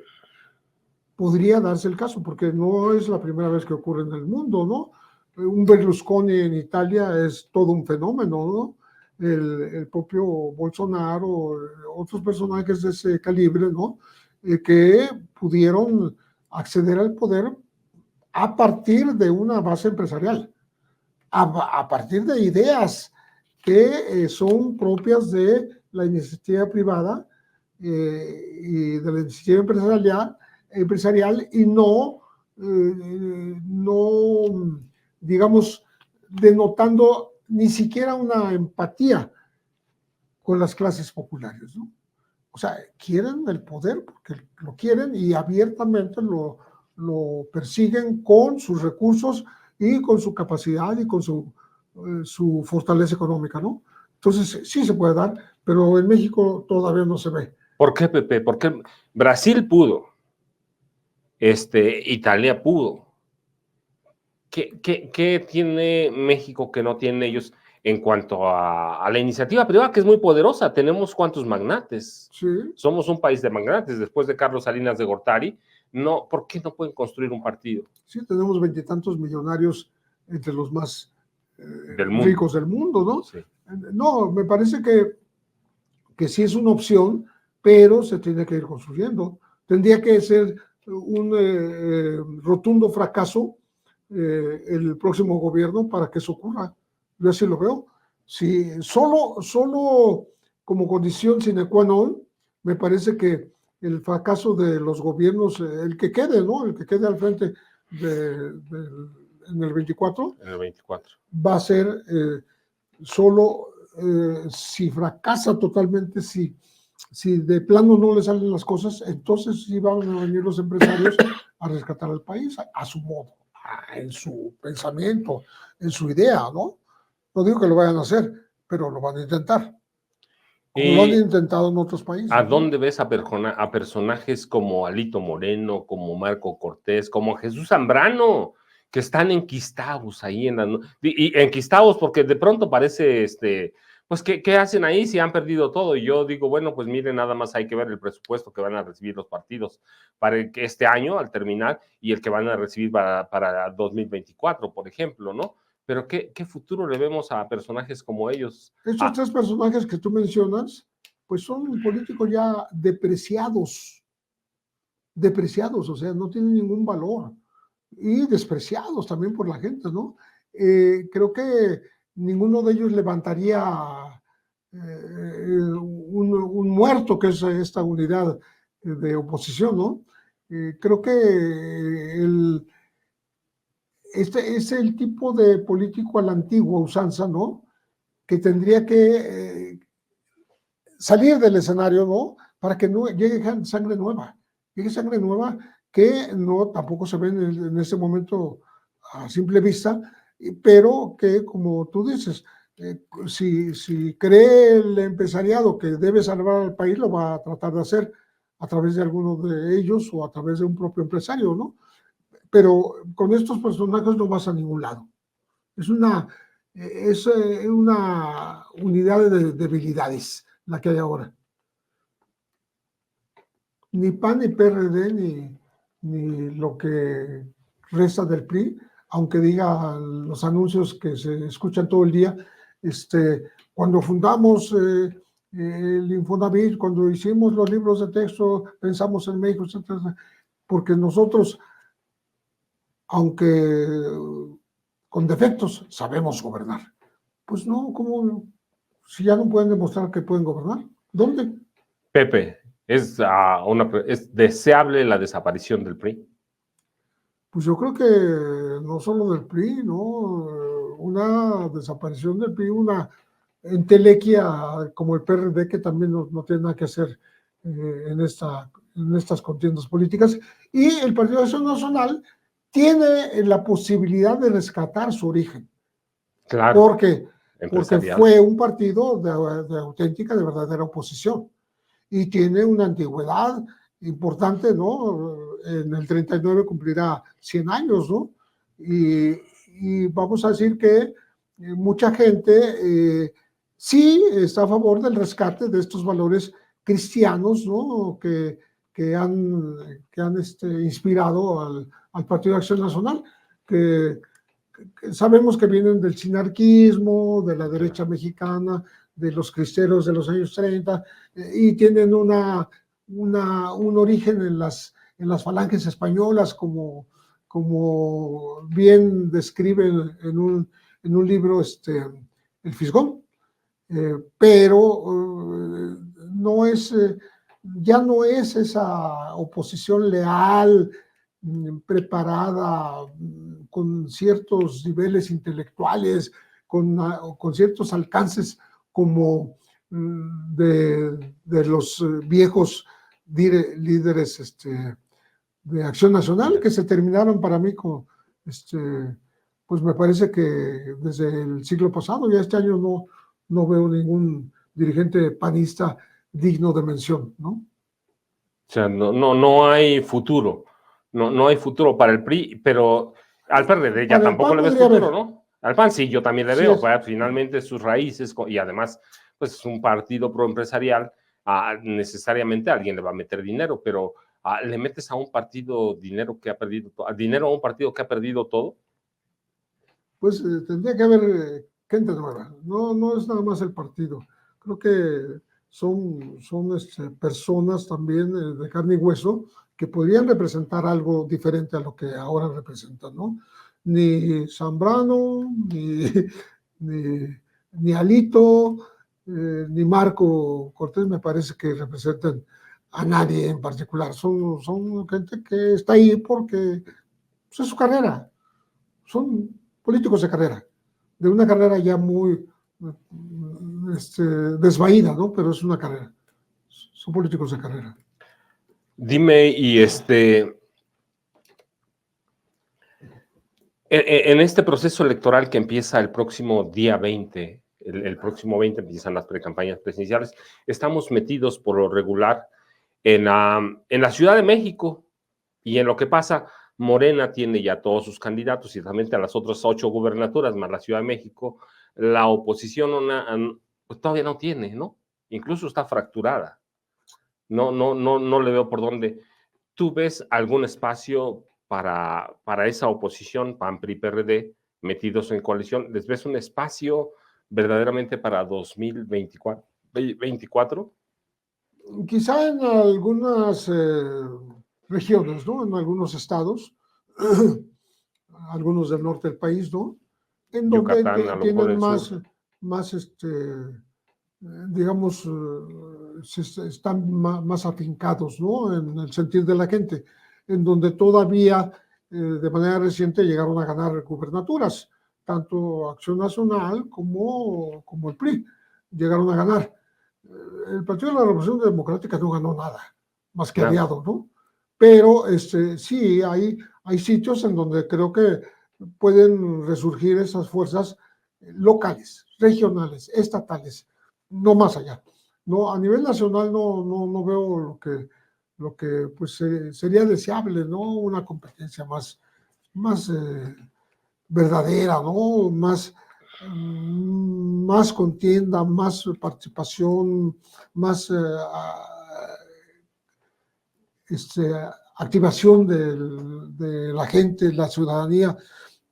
S2: podría darse el caso, porque no es la primera vez que ocurre en el mundo, ¿no? Un Berlusconi en Italia es todo un fenómeno, ¿no? El propio Bolsonaro, otros personajes de ese calibre, ¿no? Que pudieron acceder al poder a partir de una base empresarial, a partir de ideas que son propias de la iniciativa privada y de la iniciativa empresarial y no, digamos, denotando ni siquiera una empatía con las clases populares, ¿no? O sea, quieren el poder porque lo quieren y abiertamente lo persiguen con sus recursos y con su capacidad y con su fortaleza económica, ¿no? Entonces, sí se puede dar, pero en México todavía no se ve.
S1: ¿Por qué, Pepe? Porque Brasil pudo, Italia pudo. ¿Qué tiene México que no tienen ellos en cuanto a la iniciativa privada, que es muy poderosa? Tenemos cuántos magnates.
S2: Sí.
S1: Somos un país de magnates. Después de Carlos Salinas de Gortari, no, ¿por qué no pueden construir un partido?
S2: Sí, tenemos 20 y tantos millonarios entre los más ricos del mundo, ¿no?
S1: Sí.
S2: No, me parece que sí es una opción, pero se tiene que ir construyendo. Tendría que ser un rotundo fracaso el próximo gobierno para que eso ocurra. Yo así lo veo. Si solo como condición sine qua non, me parece que el fracaso de los gobiernos, el que quede, ¿no? El que quede al frente en el 24.
S1: En el 24.
S2: Va a ser solo si fracasa totalmente, si de plano no le salen las cosas, entonces sí van a venir los empresarios a rescatar al país a su modo, en su pensamiento, en su idea, ¿no? No digo que lo vayan a hacer, pero lo van a intentar. Como lo han intentado en otros países.
S1: ¿A dónde ves a personajes como Alito Moreno, como Marco Cortés, como Jesús Zambrano, que están enquistados ahí y enquistados porque de pronto parece, pues, ¿qué hacen ahí si han perdido todo? Y yo digo, bueno, pues miren, nada más hay que ver el presupuesto que van a recibir los partidos para este año al terminar y el que van a recibir para 2024, por ejemplo, ¿no? Pero ¿qué futuro le vemos a personajes como ellos?
S2: Estos tres personajes que tú mencionas, pues son políticos ya depreciados, o sea, no tienen ningún valor y despreciados también por la gente, ¿no? Creo que ninguno de ellos levantaría un muerto, que es esta unidad de oposición, ¿no? Creo que este es el tipo de político a la antigua usanza, ¿no? Que tendría que salir del escenario, ¿no? Para que no llegue sangre nueva que no tampoco se ve en ese momento a simple vista, pero que, como tú dices, si cree el empresariado que debe salvar al país, lo va a tratar de hacer a través de alguno de ellos o a través de un propio empresario, ¿no? Pero con estos personajes no vas a ningún lado. Es una unidad de debilidades la que hay ahora. Ni PAN, ni PRD, ni lo que resta del PRI, aunque diga los anuncios que se escuchan todo el día, cuando fundamos el Infonavit, cuando hicimos los libros de texto, pensamos en México, etc., porque nosotros, aunque con defectos, sabemos gobernar. Pues no, ¿cómo? Si ya no pueden demostrar que pueden gobernar, ¿dónde?
S1: Pepe, ¿es deseable la desaparición del PRI?
S2: Pues yo creo que no solo del PRI, ¿no? Una desaparición del PRI, una entelequia como el PRD, que también no tiene nada que hacer en estas contiendas políticas. Y el Partido de Acción Nacional tiene la posibilidad de rescatar su origen.
S1: Claro.
S2: Porque fue un partido de auténtica, de verdadera oposición. Y tiene una antigüedad importante, ¿no? En el 39 cumplirá 100 años, ¿no? Y vamos a decir que mucha gente sí está a favor del rescate de estos valores cristianos, ¿no? que han inspirado al Partido de Acción Nacional, que sabemos que vienen del sinarquismo, de la derecha mexicana, de los cristeros de los años 30, y tienen un origen en las falanges españolas, como bien describe en un libro el Fisgón. Pero no es, ya no es esa oposición leal, preparada, con ciertos niveles intelectuales, con ciertos alcances como de los viejos líderes de Acción Nacional, que se terminaron para mí con, pues me parece que desde el siglo pasado, ya este año no veo ningún dirigente panista digno de mención, ¿no?
S1: O sea, no hay futuro. No hay futuro para el PRI, pero al PRD ya tampoco le ves futuro, ¿no? Al PAN sí, yo también le veo. Finalmente sus raíces, y además, pues es un partido proempresarial, necesariamente alguien le va a meter dinero, pero le metes a un partido dinero que ha perdido dinero a un partido que ha perdido todo.
S2: Pues tendría que haber gente nueva. No es nada más el partido. Creo que son personas también de carne y hueso que podrían representar algo diferente a lo que ahora representan, ¿no? Ni Zambrano, ni Alito, ni Marco Cortés me parece que representan a nadie en particular. Son gente que está ahí porque pues, es su carrera. Son políticos de carrera, de una carrera ya muy desvaída, ¿no? Pero es una carrera. Son políticos de carrera.
S1: Dime, y en este proceso electoral que empieza el próximo día 20, el próximo 20 empiezan las precampañas presidenciales, estamos metidos por lo regular en la Ciudad de México, y en lo que pasa, Morena tiene ya todos sus candidatos y también a las otras 8 gubernaturas más la Ciudad de México. La oposición pues todavía no tiene, ¿no? Incluso está fracturada. No le veo por dónde. ¿Tú ves algún espacio para esa oposición, PAN, PRI, PRD, metidos en coalición? ¿Les ves un espacio verdaderamente para 2024?
S2: Quizá en algunas regiones, ¿no? En algunos estados, algunos del norte del país, ¿no? En donde
S1: Yucatán, a lo mejor
S2: tienen
S1: el sur.
S2: más digamos, están más afincados, ¿no? En el sentir de la gente, en donde todavía de manera reciente llegaron a ganar gubernaturas, tanto Acción Nacional como el PRI llegaron a ganar. El Partido de la Revolución Democrática no ganó nada, más que aliado, ¿no? Pero sí, hay sitios en donde creo que pueden resurgir esas fuerzas locales, regionales, estatales, no más allá. No, a nivel nacional no veo lo que pues, sería deseable, ¿no? Una competencia más verdadera, ¿no? Más contienda, más participación, más activación de la gente, la ciudadanía,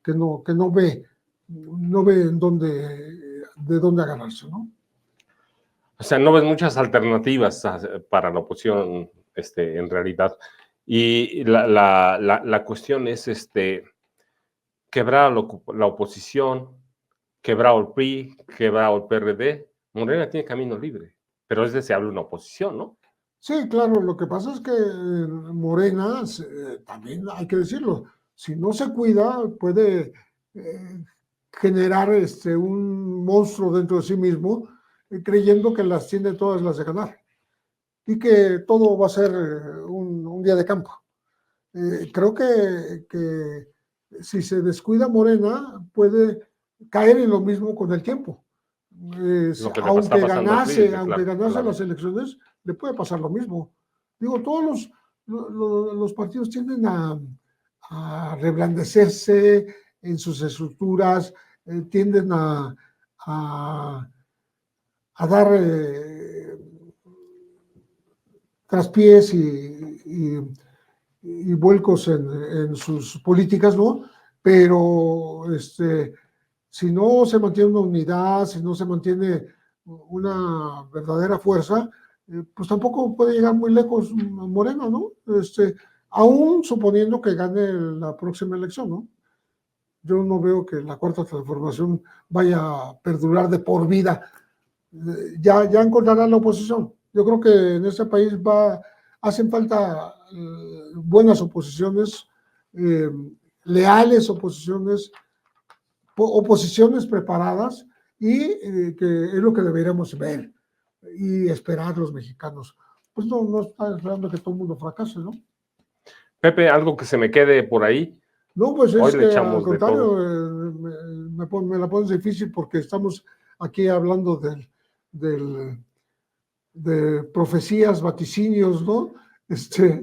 S2: que no ve de dónde agarrarse, ¿no?
S1: O sea, no ves muchas alternativas para la oposición, en realidad. Y la cuestión es, quebrar la oposición, quebrar el PRI, quebrar el PRD. Morena tiene camino libre, pero es deseable una oposición, ¿no?
S2: Sí, claro, lo que pasa es que Morena, también hay que decirlo, si no se cuida, puede generar un monstruo dentro de sí mismo, creyendo que las tiene todas las de ganar y que todo va a ser un día de campo. Creo que si se descuida Morena, puede caer en lo mismo con el tiempo. Aunque ganase las elecciones, le puede pasar lo mismo. Digo, todos los partidos tienden a reblandecerse en sus estructuras, tienden a dar traspiés y vuelcos en sus políticas, ¿no? Pero si no se mantiene una unidad, si no se mantiene una verdadera fuerza, pues tampoco puede llegar muy lejos Morena, ¿no? Aún suponiendo que gane la próxima elección, ¿no? Yo no veo que la cuarta transformación vaya a perdurar de por vida. Ya encontrará la oposición. Yo creo que en este país hacen falta buenas oposiciones, leales oposiciones, oposiciones preparadas, y que es lo que deberíamos ver y esperar los mexicanos. Pues no está esperando que todo el mundo fracase, ¿no?
S1: Pepe, algo que se me quede por ahí.
S2: No, pues
S1: Hoy
S2: es
S1: le
S2: que al
S1: echamos de todo.
S2: contrario, me la pones difícil porque estamos aquí hablando de profecías, vaticinios, ¿no?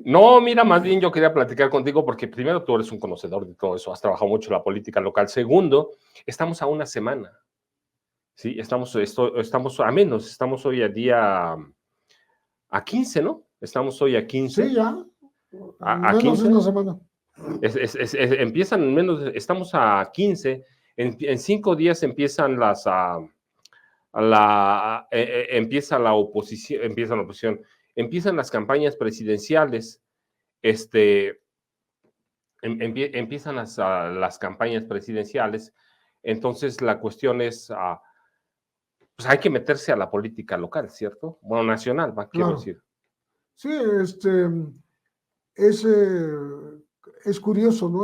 S1: No, mira, más bien yo quería platicar contigo porque primero tú eres un conocedor de todo eso, has trabajado mucho en la política local. Segundo, estamos a una semana, ¿sí? Estamos a menos, estamos hoy a 15, ¿no? Estamos hoy a
S2: Sí,
S1: 15.
S2: ya,
S1: A
S2: menos de
S1: 15.
S2: una semana.
S1: Empiezan menos, estamos a 15. En 5 días empiezan empieza la oposición, empiezan las campañas presidenciales. Empiezan las campañas presidenciales, entonces la cuestión es, pues hay que meterse a la política local, ¿cierto? Bueno, nacional, quiero
S2: Claro.
S1: decir.
S2: Sí, es, es curioso, ¿no?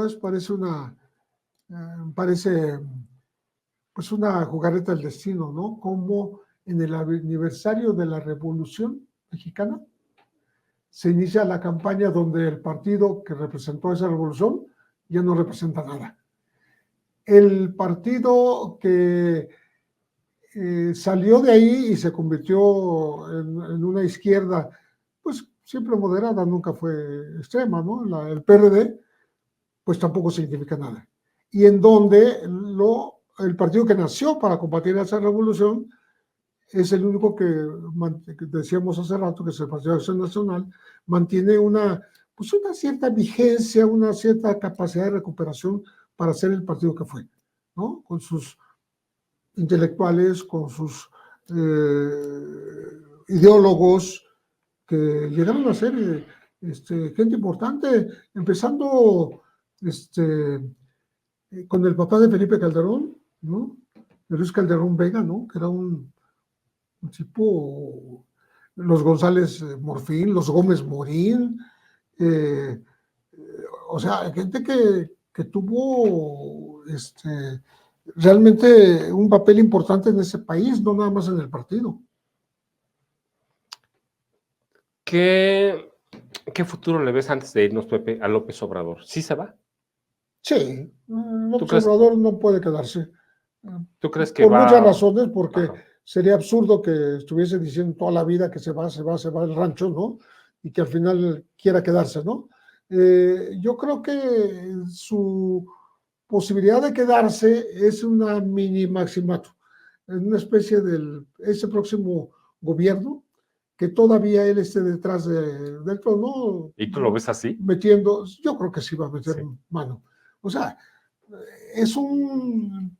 S2: Parece pues una jugarreta del destino, ¿no? Como en el aniversario de la Revolución Mexicana se inicia la campaña donde el partido que representó esa revolución ya no representa nada. El partido que salió de ahí y se convirtió en una izquierda, pues siempre moderada, nunca fue extrema, ¿no? El PRD, pues tampoco significa nada. Y en donde el partido que nació para combatir esa revolución es el único que decíamos hace rato, que es el Partido de Acción Nacional, mantiene pues una cierta vigencia, una cierta capacidad de recuperación para ser el partido que fue, ¿no? Con sus intelectuales, con sus ideólogos, que llegaron a ser gente importante, empezando con el papá de Felipe Calderón, ¿no? De Luis Calderón Vega, ¿no? Que era un tipo, los González Morfín, los Gómez Morín, o sea, gente que tuvo realmente un papel importante en ese país, no nada más en el partido.
S1: ¿Qué futuro le ves antes de irnos, Pepe, a López Obrador? ¿Sí se va?
S2: Sí, López
S1: crees,
S2: Obrador no puede quedarse.
S1: ¿Tú crees que
S2: Por muchas
S1: va?
S2: razones, porque
S1: Ajá.
S2: sería absurdo que estuviese diciendo toda la vida que se va el rancho, ¿no? Y que al final quiera quedarse, ¿no? Yo creo que su posibilidad de quedarse es una mini maximato, es una especie ese próximo gobierno, que todavía él esté detrás del trono,
S1: ¿Y tú lo ves así?
S2: metiendo, yo creo que sí va a meter
S1: Sí.
S2: mano. O sea, es un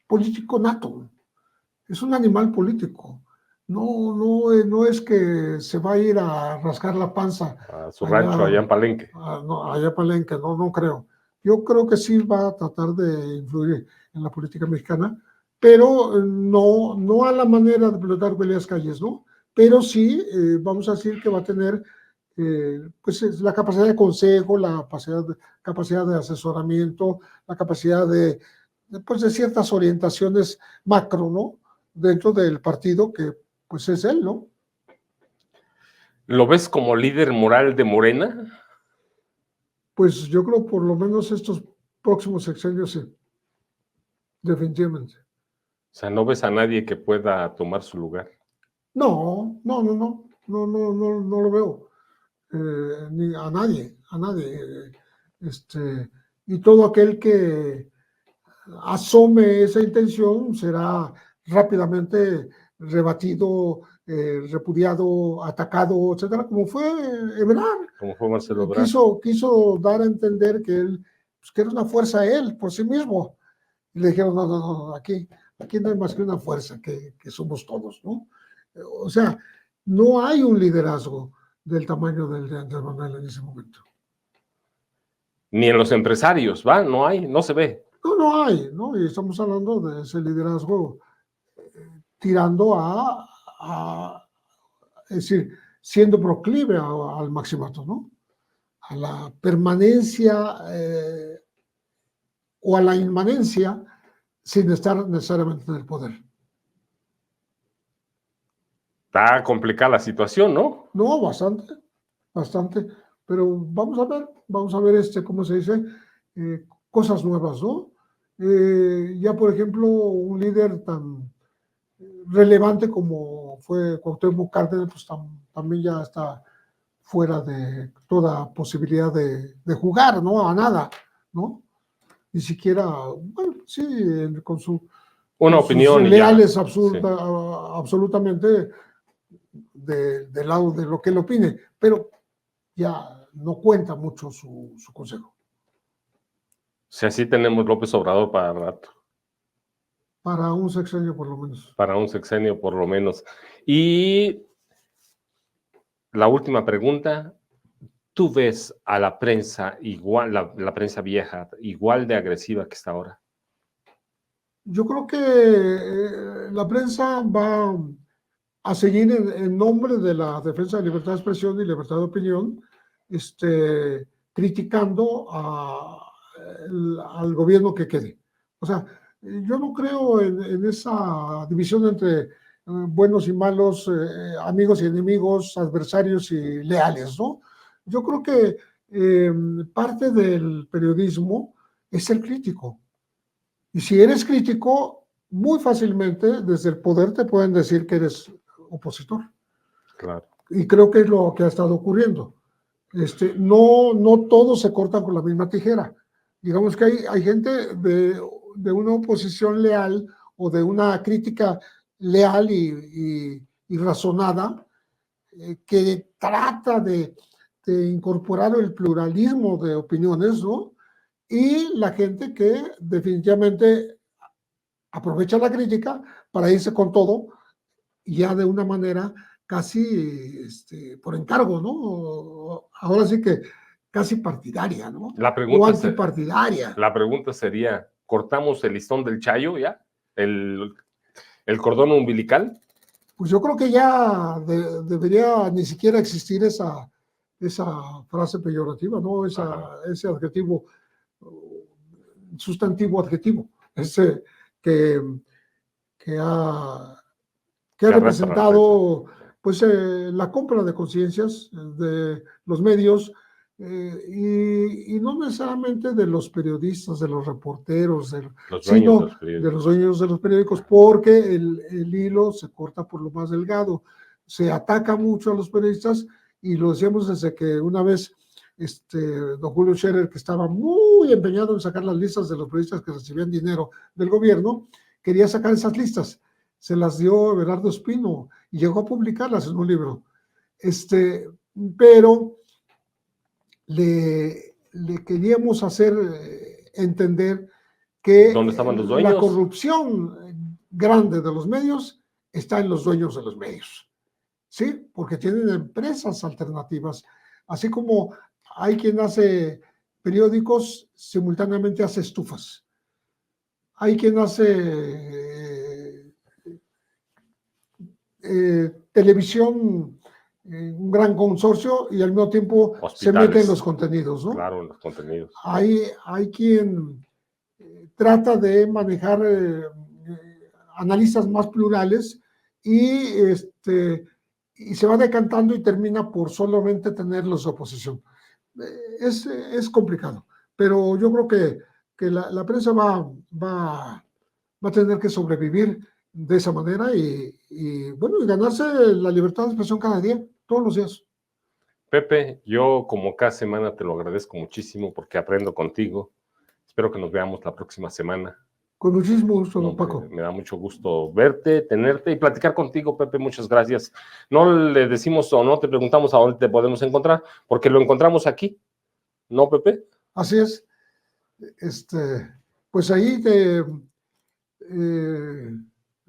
S2: político nato, es un animal político. No es que se va a ir a rascar la panza
S1: A su rancho allá en Palenque.
S2: allá a Palenque, no creo. Yo creo que sí va a tratar de influir en la política mexicana, pero no a la manera de Plutarco Elías Calles, ¿no? Pero sí, vamos a decir que va a tener pues la capacidad de consejo, la capacidad de asesoramiento, la capacidad pues, de ciertas orientaciones macro, ¿no? Dentro del partido que pues es él, ¿no?
S1: ¿Lo ves como líder moral de Morena?
S2: Pues yo creo por lo menos estos próximos sexenios, sí, definitivamente.
S1: O sea, ¿no ves a nadie que pueda tomar su lugar?
S2: No lo veo. Ni a nadie. Y todo aquel que asome esa intención será rápidamente rebatido, repudiado, atacado, etcétera, como fue Ebrard.
S1: Como fue Marcelo Ebrard.
S2: Quiso dar a entender que él, pues, que era una fuerza él por sí mismo. Y le dijeron, no, aquí no hay más que una fuerza, que somos todos, ¿no? O sea, no hay un liderazgo del tamaño del de Andrés Manuel en ese momento.
S1: Ni en los empresarios, ¿va? No hay, no se ve.
S2: No hay, ¿no? Y estamos hablando de ese liderazgo tirando es decir, siendo proclive al maximato, ¿no? A la permanencia o a la inmanencia sin estar necesariamente en el poder.
S1: Está complicada la situación, ¿no?
S2: No, bastante, pero vamos a ver ¿cómo se dice? Cosas nuevas, ¿no? Ya, por ejemplo, un líder tan relevante como fue Cuauhtémoc Cárdenas, pues también ya está fuera de toda posibilidad de jugar, ¿no? A nada, ¿no? Ni siquiera, bueno, sí, con
S1: una opinión
S2: sus leales
S1: sí.
S2: absolutamente del lado de lo que él opine, pero ya no cuenta mucho su consejo.
S1: Si así tenemos López Obrador para rato.
S2: Para un sexenio por lo menos.
S1: Para un sexenio por lo menos. Y la última pregunta, ¿tú ves a la prensa igual, la prensa vieja, igual de agresiva que está ahora?
S2: Yo creo que la prensa va a seguir en nombre de la defensa de libertad de expresión y libertad de opinión, criticando al gobierno que quede. O sea, yo no creo en esa división entre buenos y malos, amigos y enemigos, adversarios y leales, ¿no? Yo creo que parte del periodismo es ser crítico. Y si eres crítico, muy fácilmente desde el poder te pueden decir que eres opositor.
S1: Claro.
S2: Y creo que es lo que ha estado ocurriendo. No todos se cortan con la misma tijera. Digamos que hay gente de una oposición leal o de una crítica leal y razonada que trata de incorporar el pluralismo de opiniones, ¿no? Y la gente que definitivamente aprovecha la crítica para irse con todo, ya de una manera casi por encargo, ¿no? Ahora sí que casi partidaria, ¿no? O antipartidaria.
S1: La pregunta sería, ¿cortamos el listón del Chayo ya? ¿El cordón umbilical?
S2: Pues yo creo que ya debería ni siquiera existir esa frase peyorativa, ¿no? Ese adjetivo, sustantivo adjetivo, ese que ha representado pues la compra de conciencias de los medios y no necesariamente de los periodistas, de los reporteros, sino de los dueños de los periódicos, porque el hilo se corta por lo más delgado, se ataca mucho a los periodistas y lo decíamos desde que una vez don Julio Scherer, que estaba muy empeñado en sacar las listas de los periodistas que recibían dinero del gobierno, quería sacar esas listas. Se las dio Everardo Espino y llegó a publicarlas en un libro. Pero le queríamos hacer entender que
S1: ¿dónde estaban los dueños?
S2: La corrupción grande de los medios está en los dueños de los medios, ¿sí? Porque tienen empresas alternativas, así como hay quien hace periódicos, simultáneamente hace estufas. Hay quien hace televisión, un gran consorcio, y al mismo tiempo hospitales. Se mete en los contenidos, ¿no?
S1: Claro, en los contenidos.
S2: Hay quien trata de manejar analistas más plurales y se va decantando y termina por solamente tener los de oposición. Es complicado, pero yo creo que la prensa va a tener que sobrevivir de esa manera y bueno, y ganarse la libertad de expresión cada día, todos los días.
S1: Pepe, yo como cada semana te lo agradezco muchísimo porque aprendo contigo. Espero que nos veamos la próxima semana.
S2: Con muchísimo gusto,
S1: No,
S2: don Paco.
S1: me da mucho gusto verte, tenerte y platicar contigo, Pepe. Muchas gracias. No le decimos o no te preguntamos a dónde te podemos encontrar, porque lo encontramos aquí, ¿no, Pepe?
S2: Así es. Pues ahí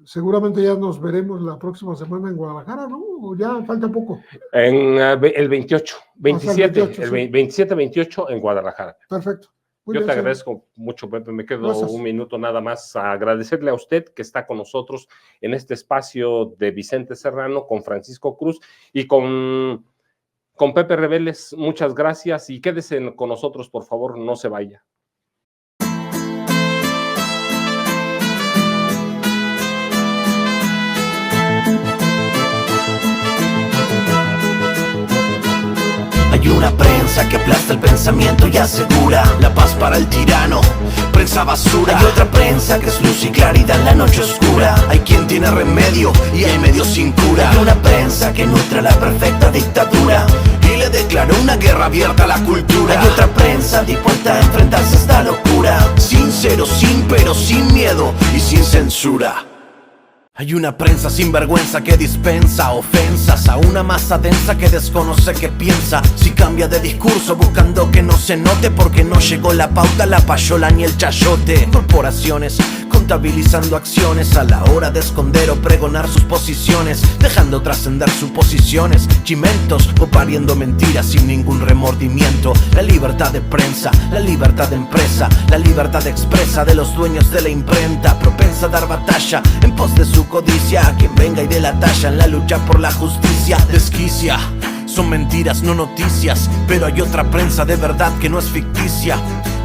S2: seguramente ya nos veremos la próxima semana en Guadalajara, ¿no? O ya falta poco.
S1: En el 28, 27,
S2: el 28,
S1: el
S2: sí.
S1: 27, 28 en Guadalajara.
S2: Perfecto. Muy
S1: Yo
S2: bien,
S1: te
S2: señor.
S1: agradezco mucho, Pepe. Me quedo
S2: Gracias.
S1: un minuto nada más a agradecerle a usted que está con nosotros en este espacio de Vicente Serrano con Francisco Cruz y con Pepe Rebeles. Muchas gracias y quédese con nosotros, por favor, no se vaya.
S3: Hay una prensa que aplasta el pensamiento y asegura la paz para el tirano, prensa basura. Hay otra prensa que es luz y claridad en la noche oscura. Hay quien tiene remedio y hay medio sin cura. Hay una prensa que nutre la perfecta dictadura y le declaró una guerra abierta a la cultura. Hay otra prensa dispuesta a enfrentarse a esta locura, sincero, sin pero, sin miedo y sin censura. Hay una prensa sin vergüenza que dispensa ofensas a una masa densa que desconoce qué piensa. Si cambia de discurso buscando que no se note porque no llegó la pauta, la payola ni el chayote. Corporaciones contabilizando acciones a la hora de esconder o pregonar sus posiciones, dejando trascender suposiciones, chimentos o pariendo mentiras sin ningún remordimiento. La libertad de prensa, la libertad de empresa, la libertad expresa de los dueños de la imprenta, propensa a dar batalla en pos de su codicia. A quien venga y dé la talla en la lucha por la justicia desquicia. Son mentiras, no noticias, pero hay otra prensa de verdad que no es ficticia.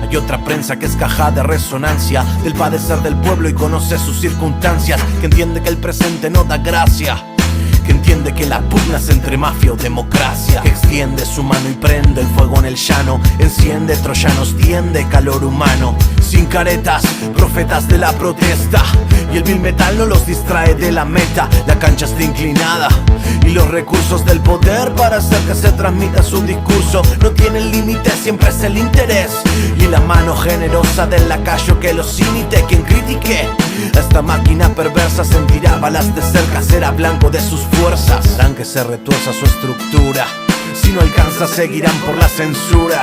S3: Hay otra prensa que es caja de resonancia del padecer del pueblo y conoce sus circunstancias, que entiende que el presente no da gracia, que entiende que la pugna es entre mafia o democracia, que extiende su mano y prende el fuego en el llano, enciende troyanos, tiende calor humano, sin caretas, profetas de la protesta, y el vil metal no los distrae de la meta. La cancha está inclinada y los recursos del poder para hacer que se transmita su discurso no tienen límite, siempre es el interés y la mano generosa del lacayo que los imite. Quien critique a esta máquina perversa sentirá balas de cerca, será blanco de sus fuerzas. Harán que se retuerza su estructura, si no alcanza seguirán por la censura.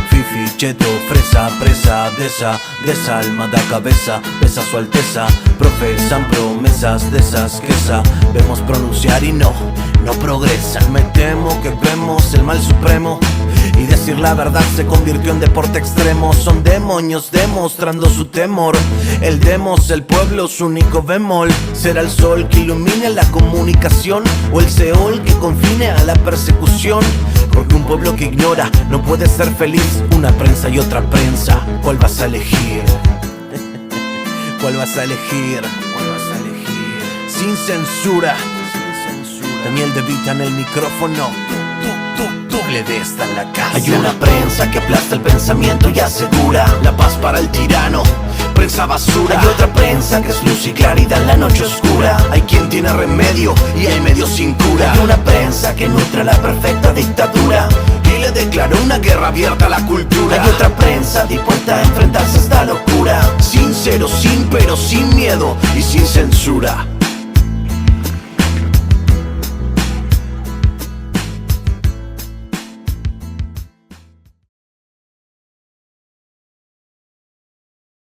S3: Fifi, cheto, fresa, presa, desalmada cabeza, besa su alteza, profesan promesas de esas que sabemos pronunciar y no progresan. Me temo que vemos el mal supremo y decir la verdad se convirtió en deporte extremo. Son demonios demostrando su temor. El demos, el pueblo, su único bemol. ¿Será el sol que ilumine la comunicación o el Seol que confine a la persecución? Porque un pueblo que ignora no puede ser feliz. Una prensa y otra prensa, ¿cuál vas a elegir? ¿Cuál vas a elegir? ¿Cuál vas a elegir? Sin censura, Daniel De Vita en el micrófono. Le de esta en la casa. Hay una prensa que aplasta el pensamiento y asegura la paz para el tirano, prensa basura. Hay otra prensa que es luz y claridad en la noche oscura. Hay quien tiene remedio y hay medio sin cura. Hay una prensa que nutre la perfecta dictadura y le declaró una guerra abierta a la cultura. Hay otra prensa dispuesta a enfrentarse a esta locura, sincero, sin pero, sin miedo y sin censura.